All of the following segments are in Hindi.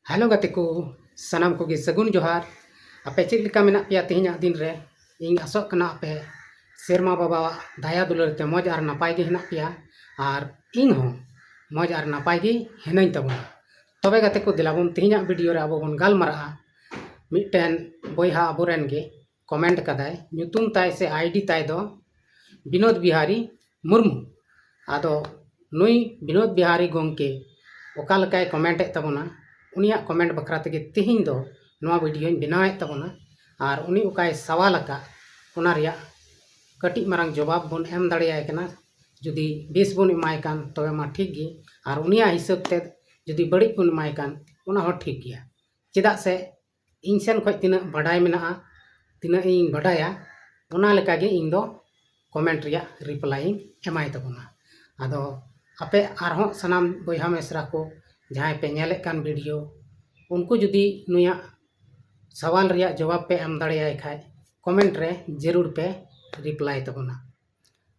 हेलो गते को सनाम को सगुन जोहार आपे चेक लेका मेना पेया तेहना दिन रे इन आसोग कना आपे सेरमा बाबा दाया दुलार ते मौज आर नपाय गे हेना पेया आर इन हो मौज आर नपाय गे हेनाइन तबना तबे गते को दिलाबोन तेहना वीडियो रे अबो बोन गालमारा मिटन बोयहा अबोरेन गे कमेंट कदाय ᱧᱩᱛᱩᱢ ताय से आईडी ताय दो विनोद बिहारी मुर्मू आदो नुई विनोद बिहारी गोंके ओका लकाय कमेंट तबना उनिया कमेंट बखरा तेगे तेहिं दो नवा वीडियो बनावे तबना और उनी उकाय सवाल का उना रिया कटी मारंग जवाब बोन एम दाड़ेयाय कना जुदी बेस बोन इमाय कान तबे मा ठीक गी और उनिया हिसाब ते जुदी बड़ी बोन इमाय कान उना हो ठीक गिया चेदा से इन सेन खय तिना बडाय मेना तिना इन बडाया उना लेका गे इन दो कमेंट रिया रिप्लाई एमाय तबना आदो आपे आरहों सनाम बोयहा मेसरा को जहाँ पे नेले कान वीडियो उनको जुदी नुया सवाल रिया जवाब पे एम दाड़ेयाय खाय कमेंट रे जरूर पे रिप्लाई तबना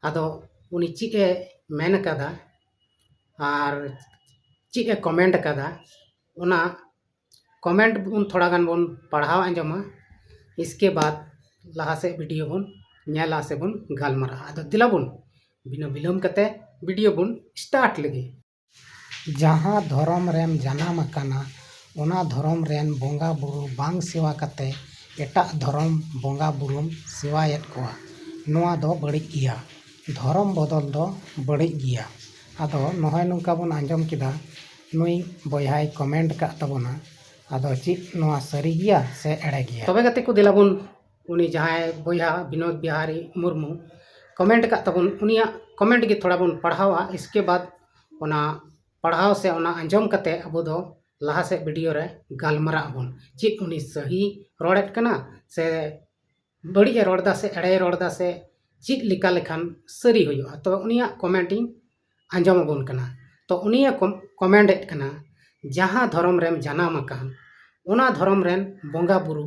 आदो उनी चिके मेन कदा और चिके कमेंट कदा उना कमेंट बुन थोड़ा गान बुन पढ़ाव आंजमा इसके बाद लहा से वीडियो बुन नेला से बुन गालमारा आदो दिला बुन बिना बिलम कते वीडियो बुन स्टार्ट लगे जहाँ धर्म रेम जनाम अकाना उना धर्म रेन बोंगा बुरु बांग सेवा कते एटा धर्म बोंगा बुरुम सेवायत कोआ नोआ दो बड़िक गिया धर्म बदल दो बड़िक गिया आदो नहय नुका बन आंजम किदा नुई बोयहाय कमेंट का तबना आदो चित नोआ सरी गिया से एड़े गिया तबे गते को दिलाबुन उनी जहाय बोयहा विनोद बिहारी मुर्मू कमेंट का तबुन उनिया कमेंट गे थोड़ा बुन पढ़ावा इसके बाद उना पढ़ाव से उना अंजम कते अब दो लहा से वीडियो रे गालमारा बन चित उनी सही रोड़ेट कना से बड़ी रोड़दा से एड़े रोड़दा से चित लिका लेखान सरी हुआ तो उनिया कमेंटिंग अंजम बन कना तो उनिया कमेंट कना जहाँ धर्म रेम जनाम अकान उना धर्म रेन बोंगा बुरु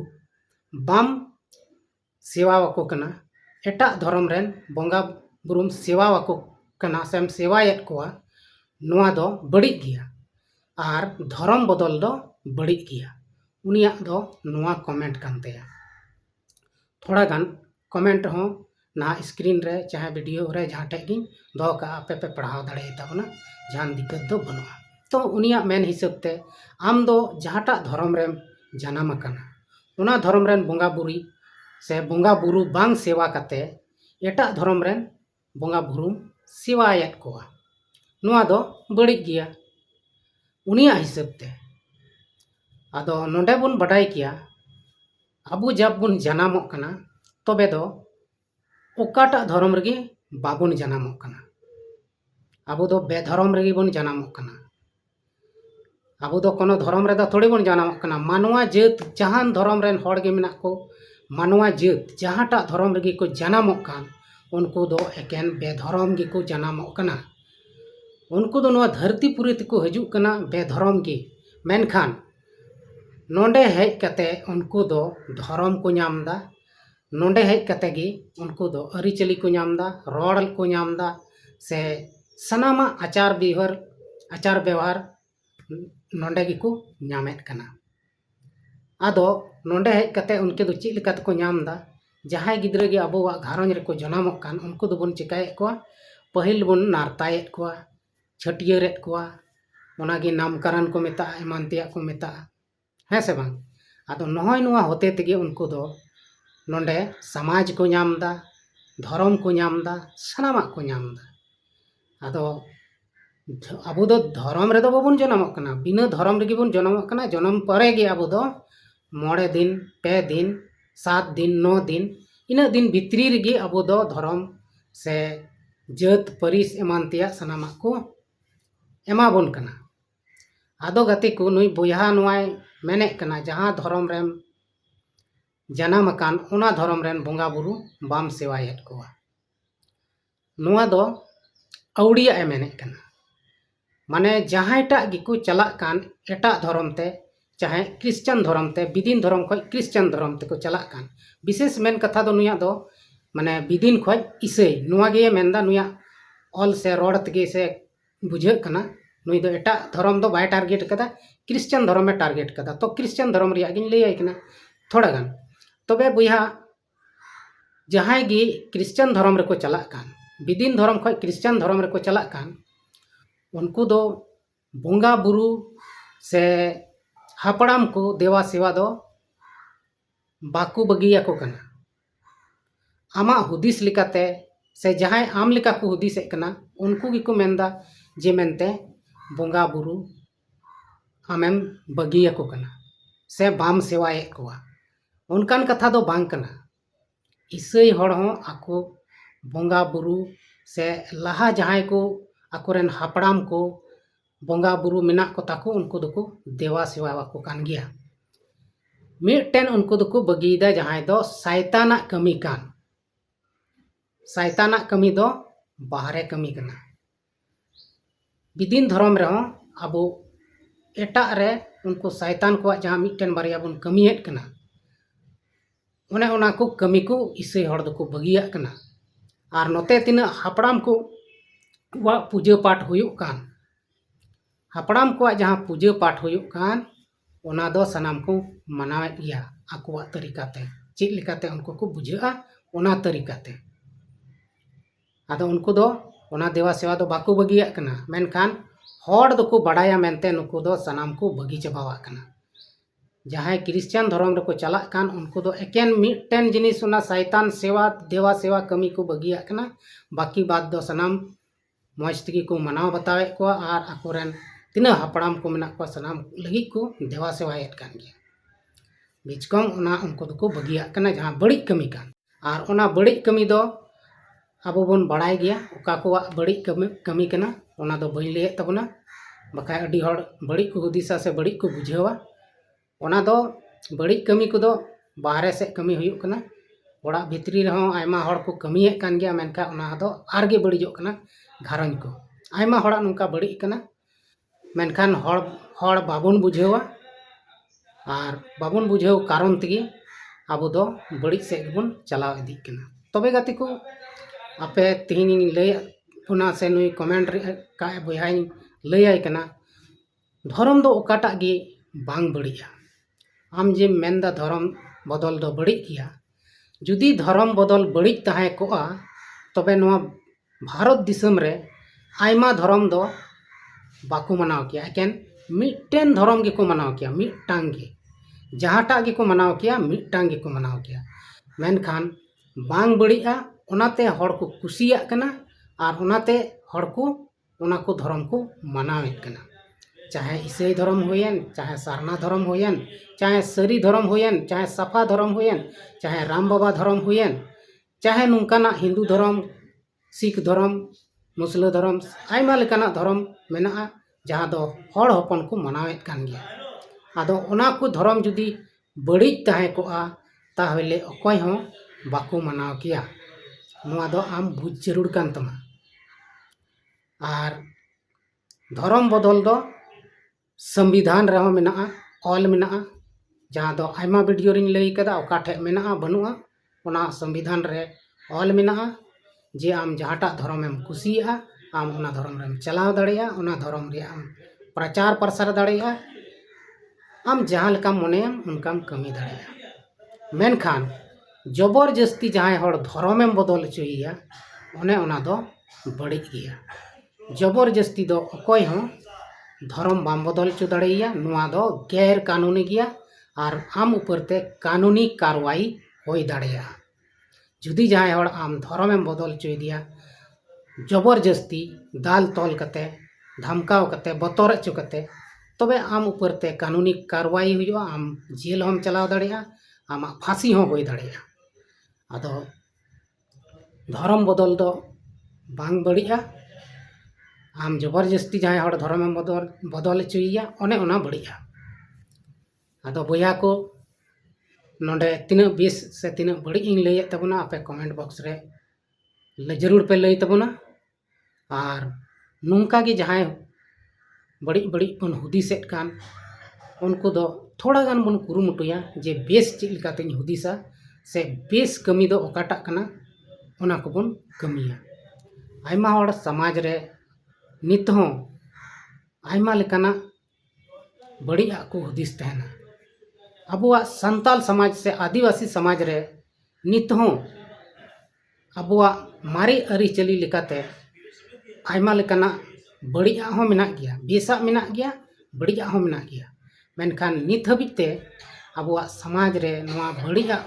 बाम सेवा वको कना एटा धर्म रेन बोंगा बुरुम सेवा वको कना सेम सेवायत कोआ नोआ दो बड़ी गिया और धर्म बदल दो बड़ी गिया उनिया दो नोआ कमेंट कानतेया थोड़ा गान कमेंट हो ना स्क्रीन रे चाहे वीडियो रे जहाँ टेगी दो का आपे पे पढ़ाव दाड़े ताबना जहां दिक्कत दो बनुआ तो उनिया मेन हिसाब ते आम दो जहाँटा धर्म रेम जनाम अकाना उना धर्म रेन बोंगा बुरी से बोंगा बुरु बांग सेवा कते एटा धर्म रेन बोंगा बुरु सेवायत कोआ नोआ दो बड़ी गिया उनिया हिसाब ते आदो नोंडे बुन बडाय किया अबु जब बुन जनामो कना तबे दो ओकाटा धर्म रगे बाबुन जनामो कना अबु दो बेधर्म रगे बुन जनामो कना अबु दो कोनो धर्म रे दो थोड़ी बुन जनामो कना मानवा जात जहां धर्म रेन होड़ गे मेना को मानवा जात जहांटा धर्म रगे को जनामो कान उनको दो एकेन बेधर्म गे को जनामो कना उनको दो नवा धरती पुरी तको हजू कना बेधर्म गे मेनखान नोंडे हेज कते उनको दो धर्म को नामदा नोंडे हेज कते गे उनको दो अरिचली को नामदा रोड़ को नामदा से सनामा आचार व्यवहार नोंडे गे को नामेत कना आदो नोंडे हेज कते उनके दो चित लेका तको नामदा जहां गिद्रा गे अबोवा घारोंज रे को जनामो कान उनको दो बन चिकायत को पहिल बन नारतायत को छटियरेत कोआ ओनागे नामकरण को मेता एमान तेया को मेता है से बांग आदो नहय नुआ होते तेगे उनको दो नोंडे समाज को नामदा धर्म को नामदा सनामा को नामदा आदो अबो दो धर्म रे दो बाबुन जन्मक कना बिना धर्म रेगे बुन जन्मक कना जन्म परे गे अबो दो 9 दिन 2 दिन 7 दिन 9 दिन इन दिन भित्री रेगे अबो दो धर्म से जात परिस एमान तेया सनामा को एमा बोन कना आदो गति को नुई बोयहा नुआय मेने कना जहां धर्म रेम जनाम अकान उना धर्म रेन बोंगा बुरु बाम सेवायत कोआ नुआ दो औड़िया ए मेने कना माने जहांटा गिकु चला कान एटा धर्म ते चाहे क्रिश्चियन धर्म ते बिदिन धर्म खय क्रिश्चियन धर्म ते को चला कान विशेष मेन कथा दो नुया दो माने बिदिन खय इसै नुआ गे मेनदा नुया ऑल से रोड तगे से बुझे कना नुई दो एटा धर्म दो बाय टारगेट कदा क्रिश्चियन धर्म में टारगेट कदा तो क्रिश्चियन धर्म रिया गिन लई आइकना थोड़ा गान तबे बुया जहां गी क्रिश्चियन धर्म रे को चला कान बिदिन धर्म खय क्रिश्चियन धर्म रे को चला कान उनको दो बोंगा बुरु से हापड़ाम को देवा सेवा दो बाकू बगिया को कना आमा हुदिस लिकाते से जहां आम लिका को हुदिस कना उनको गी को मेंदा जे मेनते बोंगा बुरु आमेम बगिया को कना से बाम सेवाए कोआ उनकान कथा दो बांग कना ईसाई हड़ हो आको बोंगा बुरु से लाहा जहां को आकोरेन हापड़ाम को बोंगा बुरु मेना को ताको उनको दो देवा सेवा को कान गया मिटन उनको दो बगीदा जहां दो शैताना कमी कान शैताना कमी दो बाहरे कमी कना बिदिन धर्म रहो अबो एटा रे उनको शैतान को जहां मिटन बारिया बन कमीयत कना उन्हें उना को कमी को ईसाई हड़ दो बगिया कना और नोते तीना हापड़ाम को वा पूजा पाठ हुयुक कान हापड़ाम को जहां पूजा पाठ हुयुक कान उना दो सनाम को मनावेत गया आकुआ तरीकाते चेक लिकाते उनको को बुझा उना तरीकाते आदो उनको दो उना देवा सेवा दो बाको बगिया कना मेनखान हड़ दो को बड़ाया मेनते नुको दो सनाम को बगी चबावा कना जहां क्रिश्चियन धर्म रे को चला कान उनको दो एकेन मिटन जिनिस उना शैतान सेवा देवा सेवा कमी को बगिया कना बाकी बात दो सनाम मौज तगी को मनाव बतावे को और आकोरेन तीना हापड़ाम को मेना को सनाम लगी को देवा सेवाएत कान गया बिचकम उना उनको दो को बगिया कना जहां बड़ी कमी कान और उना बड़ी कमी दो अब बन बड़ाई गया ओका को बड़ी कमी कना उना दो बई लेत तबना बखाय अडी हड़ बड़ी को हुदिसा से बड़ी को बुझावा उना दो बड़ी कमी को दो बाहरे से कमी हुयुक कना ओड़ा भितरी रहो आयमा हड़ को कमीयत कान गया मेनका उना दो आरगे बड़ीजो कना घारंज को आयमा हड़ा नुका बड़ी कना मेनखान हड़ बाबुन बुझावा और बाबुन बुझाव कारण तगी अब दो बड़ी से बन चलाव इदी कना तबे गाती को आपे तीन लय पुना से नुई कमेंट का बहाई लय कना धर्म दो ओकाटा गी बांग बड़िया आम जे मेनदा धर्म बदल दो बड़ी किया जुदी धर्म बदल बड़ी ताहे कोआ तबे नवा भारत दिसम रे आयमा धर्म दो बाको मनाव किया एकेन मिटन धर्म गे को मनाव किया मिटांग गे जहाटा गे को मनाव किया मिटांग गे को मनाव किया मेनखान बांग बड़िया उनाते हड़ को कुसिया कना और उनाते हड़ को उना को धर्म को मनावेत कना चाहे ईसाई धर्म होयन चाहे सारना धर्म होयन चाहे सरी धर्म होयन चाहे सफा धर्म होयन चाहे राम बाबा धर्म होयन चाहे नुकाना हिंदू धर्म सिख धर्म मुस्लिम धर्म आयमा लेकाना धर्म मेना जहां दो हड़ हपन को मनावेत कान गया आदो उना को धर्म जुदी बड़ी ताहे कोआ ताहले अकय हो बाको मनाव किया नुआ दो आम बुझ जरूर कान तमा और धर्म बदल दो संविधान रहो मेना ऑल मेना जहां दो आयमा वीडियो रिन लई कदा ओका ठे मेना बनुआ उना संविधान रे ऑल मेना जे आम जहाटा धर्म एम कुसिया आम उना धर्म रेम चलाव दड़ेया उना धर्म रे आम प्रचार प्रसार दड़ेया आम जहां लेका मनेम उनकाम कमी दड़ेया मेनखान जबरदस्ती जहां हड़ धर्म एम बदल चोइया उन्हें उना दो बड़ी गया जबरदस्ती दो अकय हो धर्म बाम बदल चो दड़ेया नुआ दो गैर कानूनी गया और आम ऊपरते कानूनी कार्रवाई होई दड़ेया जुदी जहां हड़ आम धर्म एम बदल चो दिया जबरदस्ती दाल तोल कते धमकाव कते बतर चो कते तबे आम ऊपरते कानूनी कार्रवाई हुआ आम जेल हम चलाव दड़ेया आम फांसी हो होई दड़ेया आदो धर्म बदल दो बांग बड़िया आम जबरदस्ती जहां हड़ धर्म में बदल चुइया ओने ओना बड़िया आदो बोया को नोडे तीना बेस से तीना बड़ी इन लय तबना आपे कमेंट बॉक्स रे जरूर पे लय तबना और नुंका की जहां बड़ी बड़ी बन हुदिसेत कान उनको दो थोड़ा गान बन कुरुमुटुया जे बेस चेक लिकातें हुदिसा से बेस कमी दो ओकाटा कना ओना को बन कमिया आयमा हड़ समाज रे नित हों आयमा लेकाना बड़िया को हुदिस तहना। अबुआ संताल समाज से आदिवासी समाज रे नित हों अबुआ मारे अरिचली लेकाते आयमा लेकाना बड़िया हों मेना गया, बेसा मेना गया, बड़िया हों मेना गया। मेनखान नित हबिते अबुआ समाज रे नवा बड़िया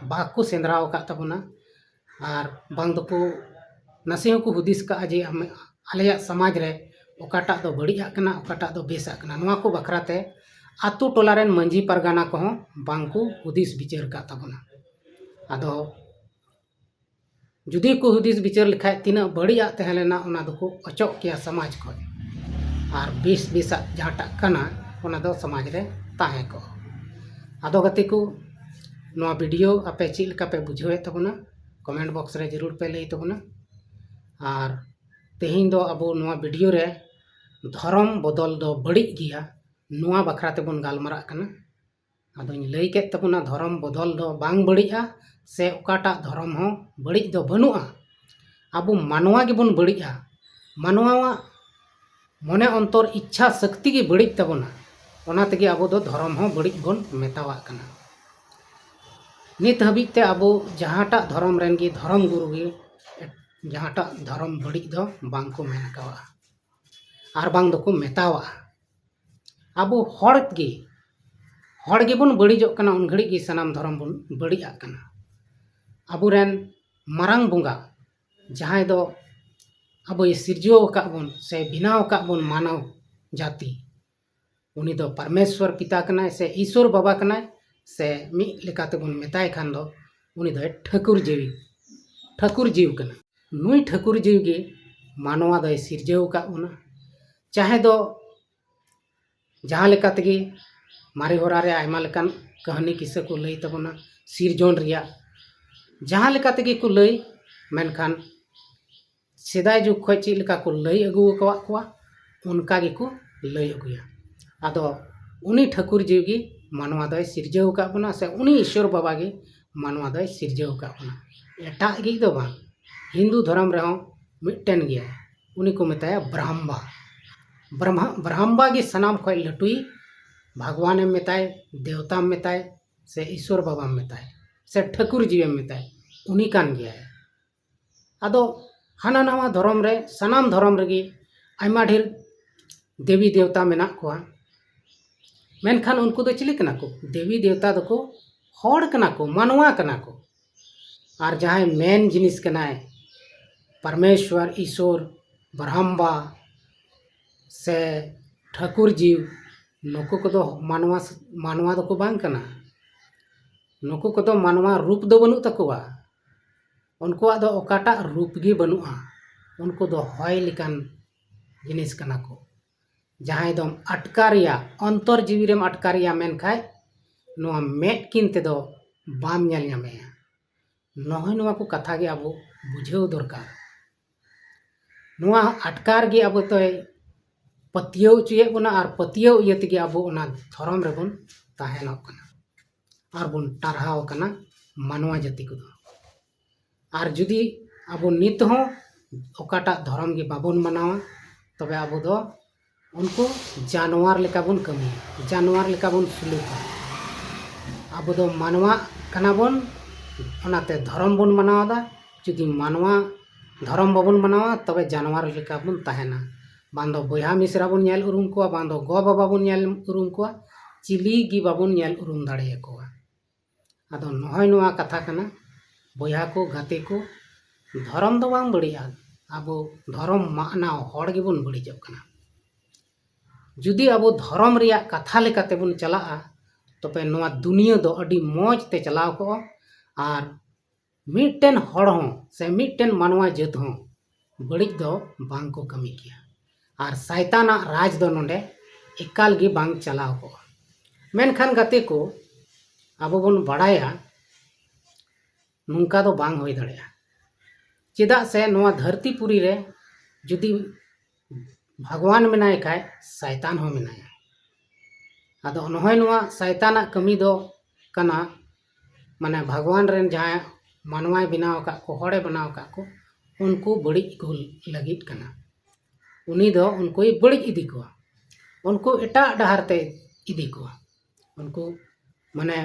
बाको सेंद्राव का तबना और बांग दको नसे को हुदिस का जे आलेया समाज रे ओकाटा दो बड़िया कना ओकाटा दो बेसा कना नवा को बखराते आतु टोलारेन मंजी परगाना को बांको हुदिस विचार का तबना। आदो जुदी को हुदिस विचार लिखाय तीना बड़िया तहलेना ओना दको अचोक किया समाज को और बेस बेसा जहाटा कना ओना दो समाज रे ताहे को। आदो गति को नवा वीडियो आपे चील का पे बुझे तबना कमेंट बॉक्स रे जरूर पे लई तबना। और तेहिं दो अबो नवा वीडियो रे धर्म बदल दो बड़ी गिया नवा बखरा तेबन गालमरा कना। आदोኝ लई के तबना धर्म बदल दो बांग बड़िया से ओकाटा धर्म हो बड़ी दो बनुआ। अबो मानवा गेबन बड़िया मानवा मने अंतर इच्छा शक्ति गे बड़ी तबना ओना तेगे अबो दो धर्म हो बड़ी बन मेतावा कना। नित हबिते अबो जहाटा धर्म रेन गे धर्म गुरु गे जहाटा धर्म बड़ी दो बांग को मेन कावा और बांग दको मेतावा। अबो हड़ गे बन बड़ीजो कना उन घड़ी गे सनाम धर्म बन बड़िया कना। अबुरेन मारांग बुंगा जहां दो अब सिरजो का बन से बिनाव का बन मानव जाति उनी दो परमेश्वर पिता कना से ईश्वर बाबा कना से मी लेकाते बन मेताय खान दो उनी दो ठाकुर जीव कना। नुई ठाकुर जीव गे मानवा दो सिरजो का उना चाहे दो जहां लेकाते गे मारे होरा रे आयमा लेकान कहानी किस्सा को लई तबना सिरजोन रिया जहां लेकाते गे को लई मेनखान सेदाय जुग खय ची लेका को लई अगु कवा उनका गे को लई अगुया। आदो उनी ठाकुर जीव गे मानवा दो सिरजो का बना से उनी ईश्वर बाबा गे मानवा दो सिरजो का बना एटा गे दो बा हिंदू धर्म रे मिटन गया उनी को मेताया ब्रह्मा गे सनाम खय लटुई भगवान मेताय देवता मेताय से ईश्वर बाबा मेताय से ठाकुर जीव मेताय उनी कान गया। आदो हाना नवा धर्म रे सनाम धर्म रेगी आयमा ढेर देवी देवता मेना कोआ मेनखान उनको दो चिली कना को देवी देवता दको हड़ कना को मानवा कना को और जहां मेन जिनिस कनाय परमेश्वर ईश्वर ब्रह्मा से ठाकुर जीव नुकु को दो मानवा दको बांग कना नुकु को दो मानवा रूप दो बनु तकुआ उनको दो ओकाटा रूप गे बनुआ उनको दो हय लिकान जिनिस कना को जहां दम अटकारिया अंतर जीवी रेम अटकारिया मेन खाय नोआ मेट किन ते दो बाम नेल ᱧᱟᱢᱮᱭᱟ नोहय नोआ को कथा गे अब बुझेव दरकार नोआ अटकार गे अब तो पतियव चुये बना और पतियव इयते गे अब ओना धर्म रे बन ताहेनक कना और बन टारहाव कना मानवा जाति को और जुदी अब नित हो ओकाटा धर्म गे बाबन मनावा तबे अब दो उनको जानवर लेका बन कमी जानवर लेका बन सुलूका। अब दो मानवा कना बन ओनाते धर्म बन मनावा जुदी मानवा धर्म बाबन मनावा तबे जानवर लेका बन ताहेना बांदो बोया मिश्रा बन नेल उरुम को बांदो गो बाबा बन नेल उरुम को चिली गी बाबन नेल उरुम दाड़े को। आदो नहय नोआ कथा कना बोया को गाते को धर्म दो बांग बड़िया अब धर्म माना हड़ गे बन बड़िजो कना। जुदी अब धर्म रिया कथा लेकाते बन चला तबे नोआ दुनिया दो अडी मौज ते चलाव को और मिटन हड़ हो से मिटन मानवा जात हो बड़िज दो बांग को कमी किया और शैताना राज दो नोंडे एकाल गे बांग चलाव को। मेनखान गाते को अब बन बड़ाया नुंका दो बांग होई दड़ेया चेदा से नोआ धरतीपुरी रे जुदी भगवान मेनाय खाय शैतान हो मेनाया। आदो नहय नोआ शैताना कमी दो कना माने भगवान रेन जहां मानवाय बनाव का को हड़े बनाव का को उनको बड़ी को लगित कना उनी दो उनको बड़ी इदी को उनको एटा डहार ते इदी को उनको माने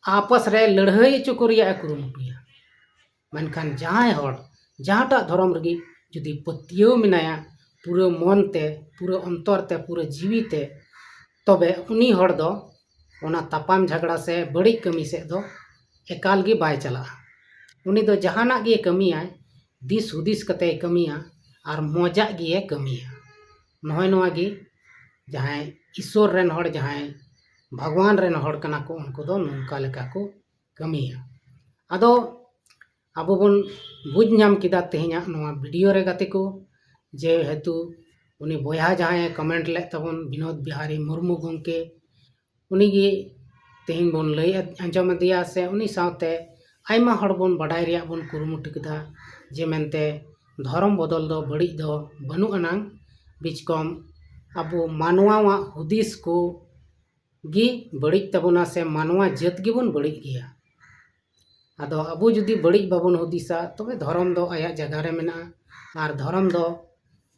आपस रे लड़ाई चो को रिया कुरुमुटुया मेनखान जहां हड़ जहांटा धर्म रगी जुदी पतियो मिनाया पूरा मन ते पूरा अंतर ते पूरा जीवी ते तबे उनी हड़ दो ओना तापाम झगड़ा से बड़ी कमी से दो एकाल गे बाय चला उनी दो जहाना गे कमिया दिस हुदिस कते कमिया और मजा गे कमिया नय नवा गे जहां ईश्वर रेन हड़ जहां भगवान रेन हड़ कना को उनको दो नौका लेका को कमिया आदो आबो बन बुझ नाम किदा तेहना नवा वीडियो रे गाते को जे हेतु उनी बोया जहां कमेंट ले तबन विनोद बिहारी मुर्मू गंके उनी गे तेहन बन लय आंजम दिया से उनी साथे आयमा हड़ बन बाडाय रिया बन कुरुमुटु किदा जे मेनते धर्म बदल दो बड़ी दो बनु अनांग बिचकम अबो मानवा हुदिस को गी बड़ी तबना से मानवा जात गिबन बड़ी गया आदो अबो जुदी बड़ी बाबन हुदिसा तबे धर्म दो आया जगह रे मेना और धर्म दो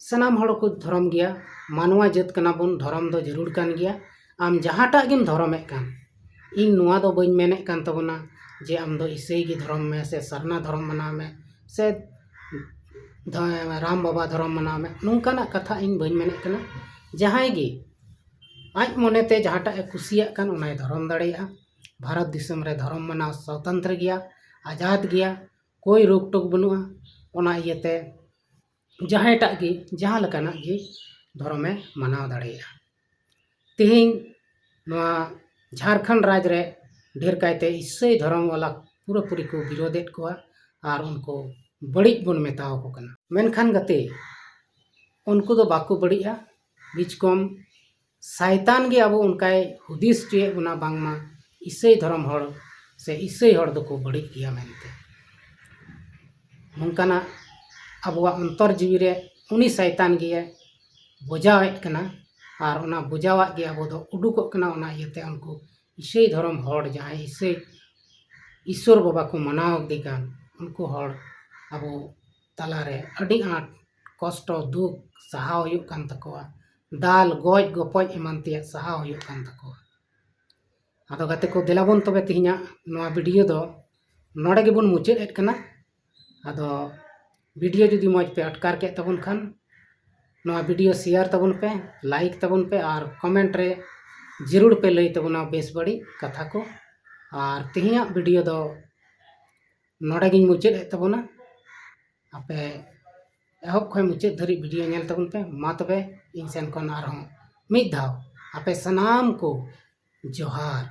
सनाम हड़ को धर्म गया मानवा जात कना बन धर्म दो जरूर कान गया आम जहाटा गिम धर्मे कान इन नुआ दो बइन मेने कान तबना जे आम दो ईसाई गी धर्म में से सरना धर्म मना में से राम बाबा धर्म मना में नौकाना कथा इन बइन मेने कना जहां गी आज मनेते जहाटा कुसिया कान उनाय धर्म दाड़ेया भारत दिसम रे धर्म मना स्वतंत्र गया आजाद गया कोई रोक टोक बनुआ ओना इयते जहांटा गी जहां लकाना गी धर्मे मनाव दाड़ेया तेहिं नवा झारखंड राज रे ढेर कायते ईसाई धर्म वाला पूरा पूरी को विरोधेत को और उनको बड़ी बन मेताव को कना मेनखान गते उनको दो बाको बड़िया बीचकम शैतान गे अब उनकाय हुदिस चुए बना बांगमा ईसाई धर्म हड़ से ईसाई हड़ दो बड़ी गया मेनते नौकाना अबवा अंतर जीवी रे उनी शैतान गे बजावेत कना और उना बुझावा गे अब दो उडुकोक कना उना इयते उनको ईसाई धर्म हड़ जहां ईसाई ईश्वर बाबा को मनाव दिकान उनको हड़ अब तलारे अड़ी आट कष्ट दुख सहाव हुयुक कान तकोआ दाल गज गपज एमानतिया सहाव हुयुक कान तकोआ आदो गाते को देलाबन तबे तिहिना नवा वीडियो दो नोडे गेबन मुचाद एत कना आदो वीडियो जुदी मज पे अटकार के तबन खान नवा वीडियो शेयर तबन पे लाइक तबन पे और कमेंट रे जरूर पे लई तबना बेस बड़ी कथा को और तिहिना वीडियो दो नोडे गिन मुचाद एत तबना आपे एहब खय मुचाद धरी वीडियो नेल तबन पे मा तबे इन सेन खन आरहों मिद धाव आपे सनाम को जोहार।